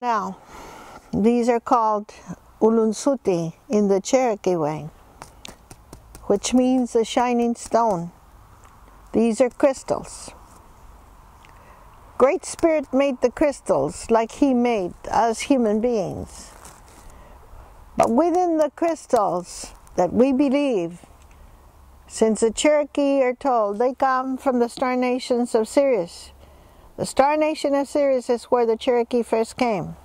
Now, these are called ulunsuti in the Cherokee Way, which means a shining stone. These are crystals. Great Spirit made the crystals like He made us human beings. But within the crystals that we believe, since the Cherokee are told they come from the star nations of Sirius. The star nation of Sirius is where the Cherokee first came.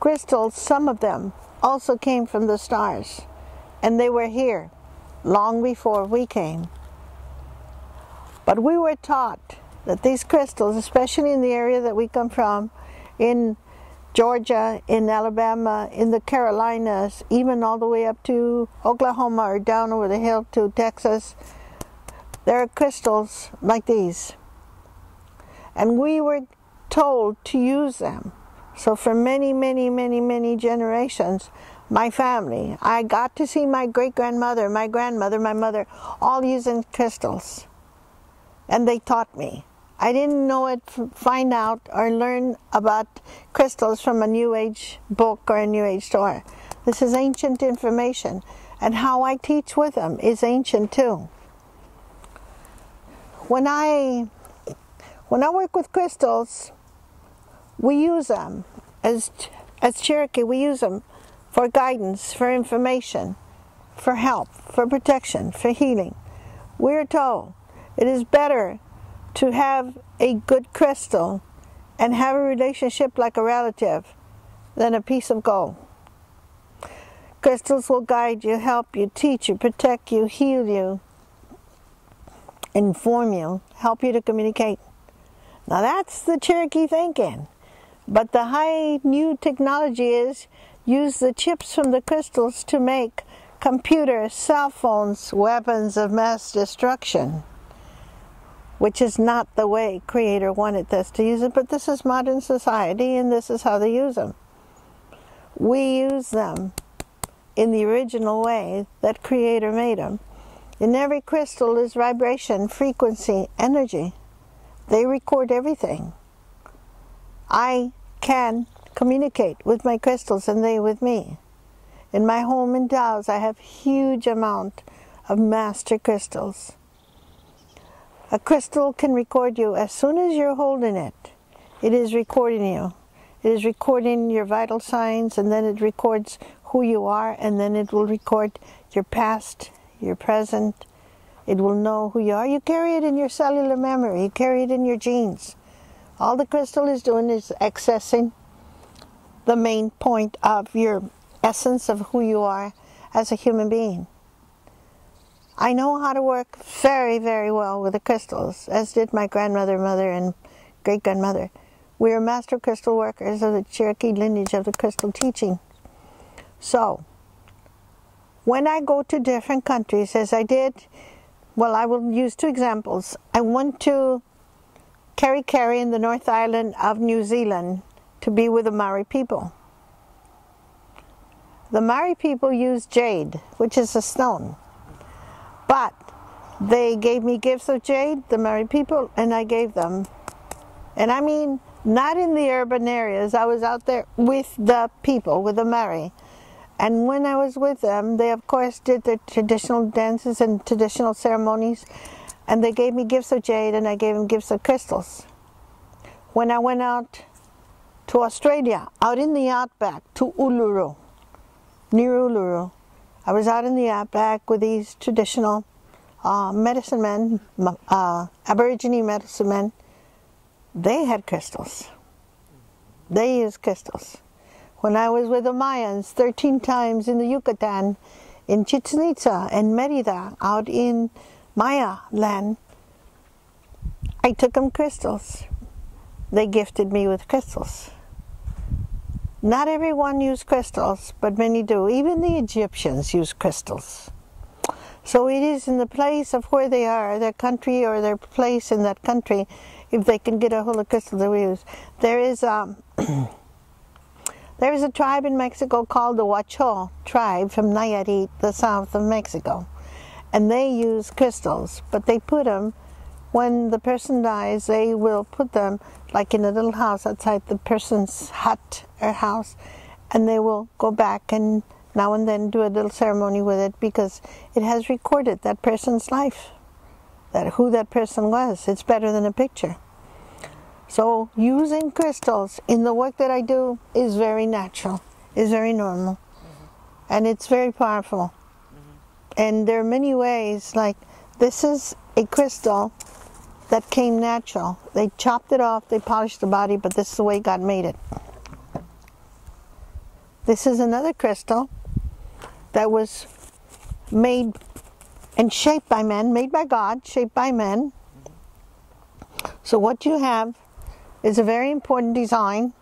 Crystals, some of them, also came from the stars, and they were here long before we came. But we were taught that these crystals, especially in the area that we come from, in Georgia, in Alabama, in the Carolinas, even all the way up to Oklahoma or down over the hill to Texas, there are crystals like these. And we were told to use them. So for many, many, many, many generations, my family, I got to see my great-grandmother, my grandmother, my mother, all using crystals. And they taught me. I didn't know it, find out, or learn about crystals from a New Age book or a New Age store. This is ancient information. And how I teach with them is ancient too. When I work with crystals, we use them. As Cherokee, we use them for guidance, for information, for help, for protection, for healing. We're told it is better to have a good crystal and have a relationship like a relative than a piece of gold. Crystals will guide you, help you, teach you, protect you, heal you, inform you, help you to communicate. Now that's the Cherokee thinking. But the high new technology is use the chips from the crystals to make computers, cell phones, weapons of mass destruction, which is not the way Creator wanted us to use it, but this is modern society and this is how they use them. We use them in the original way that Creator made them. In every crystal is vibration, frequency, energy. They record everything. I can communicate with my crystals and they with me. In my home in Taos, I have huge amount of master crystals. A crystal can record you as soon as you're holding it. It is recording you. It is recording your vital signs, and then it records who you are, and then it will record your past, your present. It will know who you are. You carry it in your cellular memory. You carry it in your genes. All the crystal is doing is accessing the main point of your essence of who you are as a human being. I know how to work very, very well with the crystals, as did my grandmother, mother, and great-grandmother. We are master crystal workers of the Cherokee lineage of the crystal teaching. So, when I go to different countries, as I did, well, I will use two examples. I went to Cherokee in the North Island of New Zealand to be with the Maori people. The Maori people use jade, which is a stone. But they gave me gifts of jade, the Maori people, and I gave them. And I mean, not in the urban areas. I was out there with the people, with the Maori. And when I was with them, they of course did their traditional dances and traditional ceremonies. And they gave me gifts of jade and I gave them gifts of crystals. When I went out to Australia, out in the outback, to Uluru, near Uluru, I was out in the outback with these traditional medicine men, Aborigine medicine men. They had crystals. They used crystals. When I was with the Mayans 13 times in the Yucatan, in Chichen Itza and Merida, out in Maya land, I took them crystals. They gifted me with crystals. Not everyone used crystals, but many do. Even the Egyptians use crystals. So it is in the place of where they are, their country or their place in that country, if they can get a hold of crystals that we use. There is a tribe in Mexico called the Huacho tribe from Nayarit, the south of Mexico. And they use crystals, but they put them when the person dies, they will put them like in a little house outside the person's hut or house, and they will go back and now and then do a little ceremony with it, because it has recorded that person's life, that who that person was. It's better than a picture. So using crystals in the work that I do is very natural, is very normal, and it's very powerful. And there are many ways, like this is a crystal that came natural. They chopped it off, they polished the body, but this is the way God made it. This is another crystal that was made and shaped by men, made by God, shaped by men. So what you have is a very important design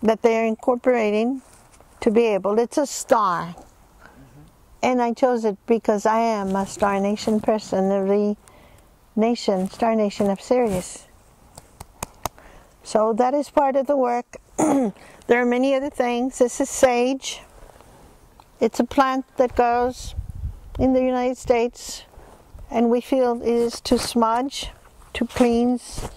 that they are incorporating to be able. It's a star. And I chose it because I am a Star Nation person of the nation, Star Nation of Sirius. So that is part of the work. There are many other things. This is sage. It's a plant that grows in the United States, and we feel it is to smudge, to cleanse,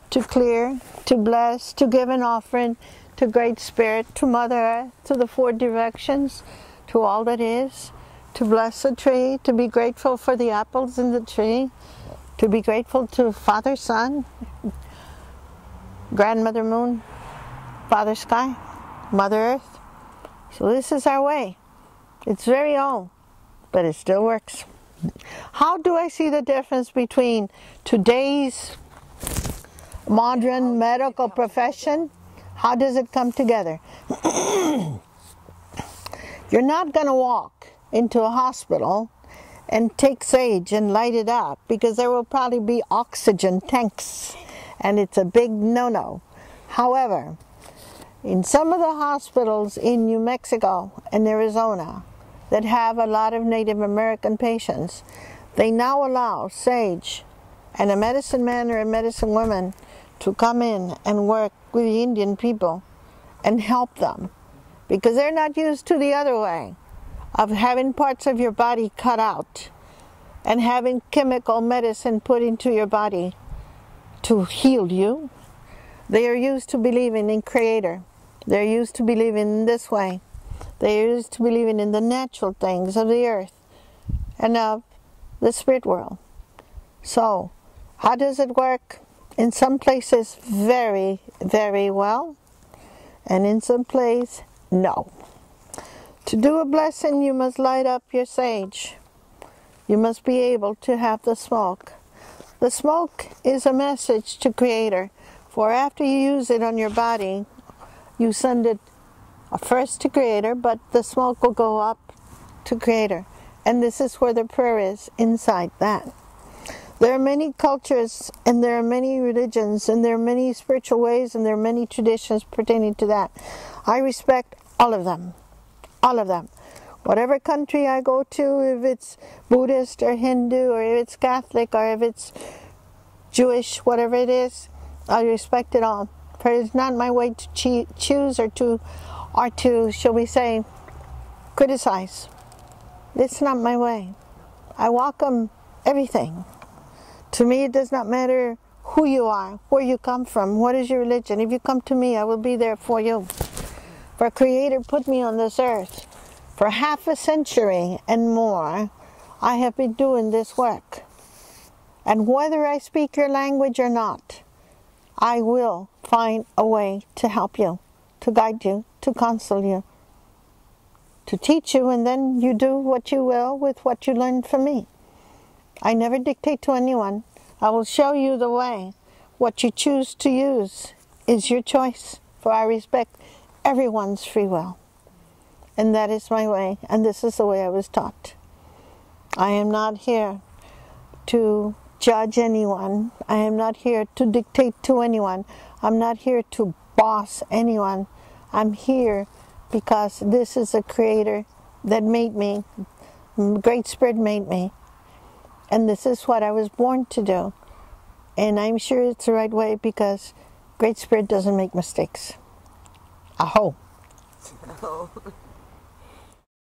to clear, to bless, to give an offering to Great Spirit, to Mother Earth, to the four directions, to all that is, to bless the tree, to be grateful for the apples in the tree, to be grateful to Father Sun, Grandmother Moon, Father Sky, Mother Earth. So this is our way. It's very old, but it still works. How do I see the difference between today's modern medical profession? How does it come together? You're not going to walk into a hospital and take sage and light it up, because there will probably be oxygen tanks, and it's a big no-no. However, in some of the hospitals in New Mexico and Arizona that have a lot of Native American patients, they now allow sage and a medicine man or a medicine woman to come in and work with the Indian people and help them, because they're not used to the other way of having parts of your body cut out and having chemical medicine put into your body to heal you. They are used to believing in Creator. They're used to believing in this way. They're used to believing in the natural things of the earth and of the spirit world. So, how does it work? In some places, very, very well, and in some places, no. To do a blessing, you must light up your sage. You must be able to have the smoke. The smoke is a message to Creator, for after you use it on your body, you send it first to Creator, but the smoke will go up to Creator. And this is where the prayer is, inside that. There are many cultures, and there are many religions, and there are many spiritual ways, and there are many traditions pertaining to that. I respect all of them. All of them. Whatever country I go to, if it's Buddhist or Hindu, or if it's Catholic, or if it's Jewish, whatever it is, I respect it all. For it's not my way to choose or to, shall we say, criticize. It's not my way. I welcome everything. To me, it does not matter who you are, where you come from, what is your religion. If you come to me, I will be there for you. For Creator put me on this earth. For half a century and more, I have been doing this work. And whether I speak your language or not, I will find a way to help you, to guide you, to counsel you, to teach you, and then you do what you will with what you learned from me. I never dictate to anyone. I will show you the way. What you choose to use is your choice, for I respect everyone's free will. And that is my way, and this is the way I was taught. I am not here to judge anyone. I am not here to dictate to anyone. I'm not here to boss anyone. I'm here because this is a Creator that made me. Great Spirit made me. And this is what I was born to do. And I'm sure it's the right way, because Great Spirit doesn't make mistakes. Aho.